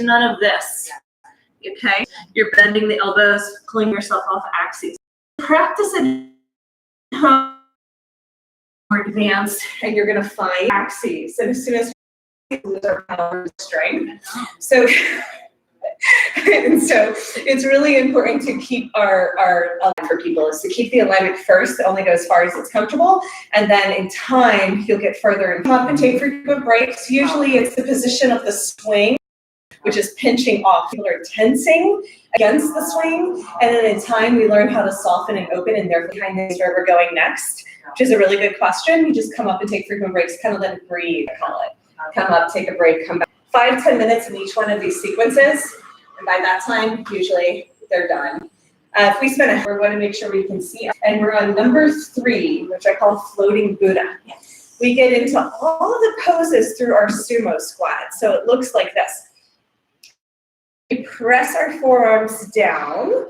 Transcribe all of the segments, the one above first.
There's none of this. Okay? You're bending the elbows, pulling yourself off axes. Practice it more advanced, and you're going to find axes. And as soon as we lose our power and strength, so it's really important to keep our for people is to keep the alignment first. It only go as far as it's comfortable, and then in time you'll get further and up and take frequent breaks. Usually it's the position of the swing, which is pinching off. People are tensing against the swing, and then in time we learn how to soften and open, and therefore behind this where we're going next, which is a really good question. You just come up and take frequent breaks, kind of let it breathe, I call it. Come up, take a break, come back. 5-10 minutes in each one of these sequences, and by that time, usually they're done. If we spend an hour, we want to make sure we can see, and we're on number 3, which I call floating Buddha. We get into all of the poses through our sumo squat, so it looks like this. We press our forearms down,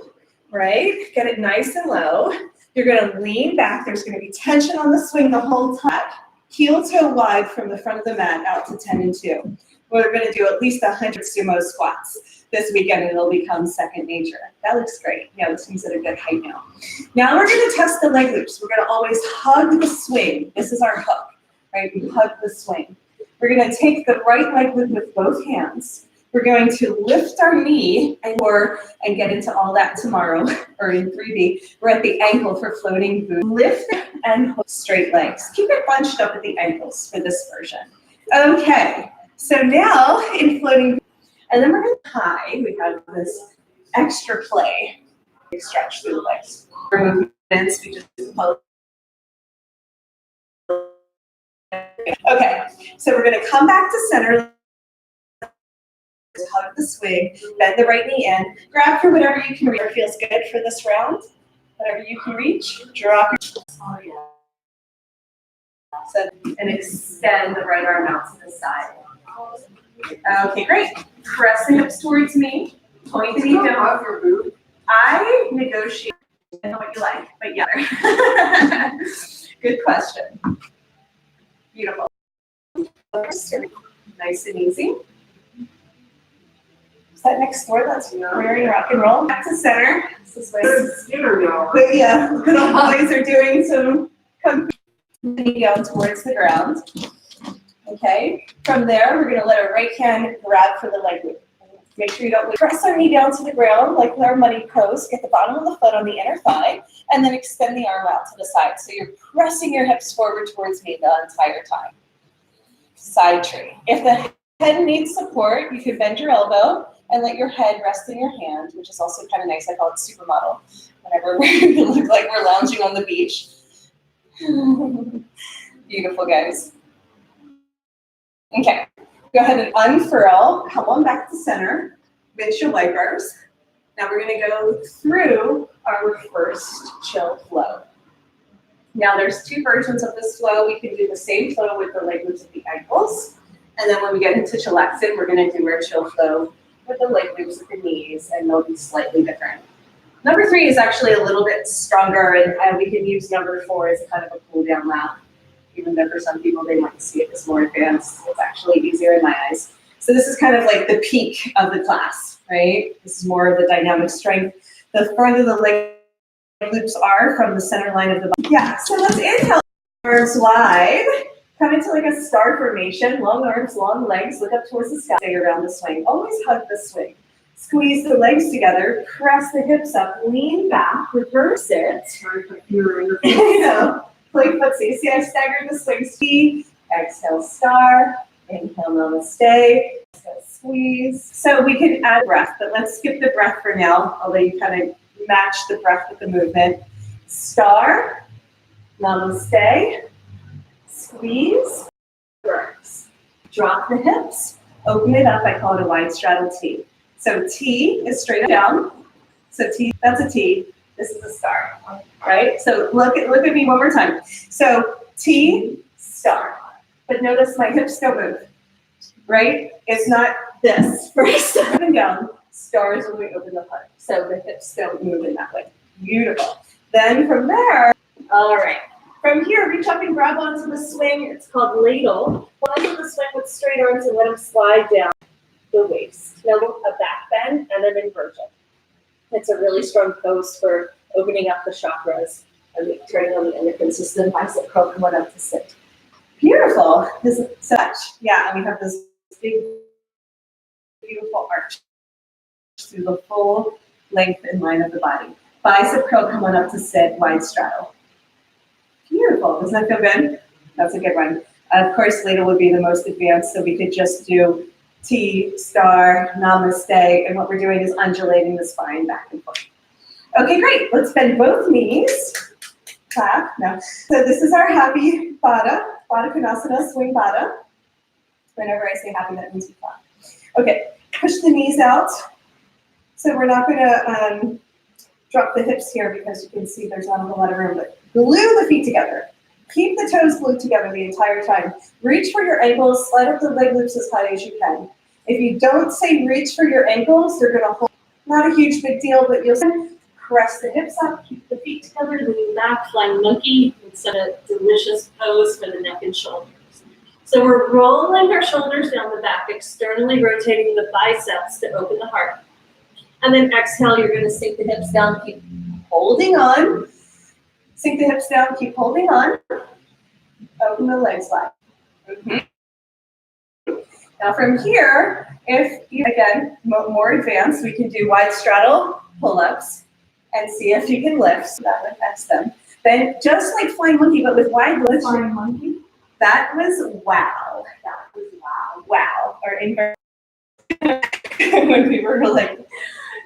right? Get it nice and low. You're going to lean back. There's going to be tension on the swing the whole time. Heel toe wide from the front of the mat out to 10 and 2. We're going to do at least 100 sumo squats this weekend, and it'll become second nature. That looks great. Yeah, this one's at a good height now. Now we're going to test the leg loops. We're going to always hug the swing. This is our hook, right? We hug the swing. We're going to take the right leg loop with both hands. We're going to lift our knee and get into all that tomorrow, or in 3D. We're at the ankle for floating Buddha. Lift and hold straight legs. Keep it bunched up at the ankles for this version. Okay, so now in floating Buddha, and then we're going to high. We have this extra play. We stretch through the legs. For movements, we just hold. Okay, so we're going to come back to center. Hug the swing, bend the right knee in, grab for whatever you can reach. Whatever feels good for this round. Whatever you can reach, drop your and extend the right arm out to the side. Okay, great. Press the hips towards me. Point the knee down. I negotiate. I know what you like, but yeah. Good question. Beautiful. Nice and easy. That next door, that's very rock and roll. Back to center. This is but yeah, little boys are doing some coming down towards the ground. Okay. From there, we're going to let our right hand grab for the leg loop. Make sure you don't press our knee down to the ground like our muddy pose. Get the bottom of the foot on the inner thigh, and then extend the arm out to the side. So you're pressing your hips forward towards me the entire time. Side tree. If the head needs support, you could bend your elbow and let your head rest in your hand, which is also kind of nice. I call it supermodel. Whenever we look like we're lounging on the beach. Beautiful, guys. Okay, go ahead and unfurl. Come on back to center. Windshield wipers. Now we're going to go through our first chill flow. Now there's 2 versions of this flow. We can do the same flow with the leg loops at the ankles. And then when we get into chillaxin, we're going to do our chill flow with the leg loops at the knees, and they'll be slightly different. Number 3 is actually a little bit stronger, and we can use number 4 as kind of a cool down lap. Even though for some people they might see it as more advanced, it's actually easier in my eyes. So this is kind of like the peak of the class, right? This is more of the dynamic strength. The further the leg loops are from the center line of the body. Yeah, so let's inhale, arms wide. Come into like a star formation, long arms, long legs, look up towards the sky, stay around the swing. Always hug the swing. Squeeze the legs together, press the hips up, lean back, reverse it. Play footsie. See, I staggered the swing speed. Exhale, star. Inhale, namaste. Exhale, squeeze. So we can add breath, but let's skip the breath for now, although you kind of match the breath with the movement. Star, namaste. Squeeze, reverse. Drop the hips, open it up. I call it a wide straddle T. So T is straight down. So T, that's a T. This is a star, right? So look at me one more time. So T, star. But notice my hips don't move, right? It's not this. First up and down. Stars when we open the heart. So the hips don't move in that way. Beautiful. Then from there, all right. From here, reach up and grab onto the swing. It's called ladle. Onto the swing with straight arms and let them slide down. the waist. Now a back bend and an inversion. It's a really strong pose for opening up the chakras and turning on the endocrine system. Bicep curl coming up to sit. Beautiful. This is such, yeah, and we have this big, beautiful arch through the full length and line of the body. Bicep curl coming up to sit, wide straddle. Beautiful. Doesn't that feel good? That's a good one. Of course, later would be the most advanced, so we could just do T, star, namaste, and what we're doing is undulating the spine back and forth. Okay, great. Let's bend both knees. Clap. No. So this is our happy Baddha Konasana, swing Baddha. Whenever I say happy, that means we clap. Okay, push the knees out. So we're not going to drop the hips here because you can see there's not a whole lot of room, but glue the feet together. Keep the toes glued together the entire time. Reach for your ankles, slide up the leg loops as high as you can. If you don't say reach for your ankles, they're going to hold. Not a huge big deal, but you'll press the hips up, keep the feet together, lean back, flying monkey. It's a delicious pose for the neck and shoulders. So we're rolling our shoulders down the back, externally rotating the biceps to open the heart. And then exhale, you're going to sink the hips down, keep holding on. Sink the hips down, keep holding on. Open the legs wide. Now from here, if you, again, more advanced, we can do wide straddle pull-ups and see if you can lift. So that affects them. Then just like flying monkey, but with wide lifts. Flying monkey? That was wow. That was wow. Wow. Or inverted. When people were like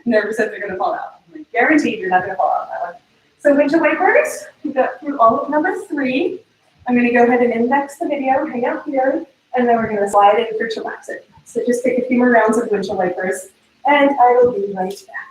nervous that they're going to fall out. I'm like, guaranteed you're not going to fall out that one. So windshield wipers, we got through all of number 3. I'm going to go ahead and index the video, hang out here, and then we're going to slide in for chillaxing. So just take a few more rounds of windshield wipers, and I will be right back.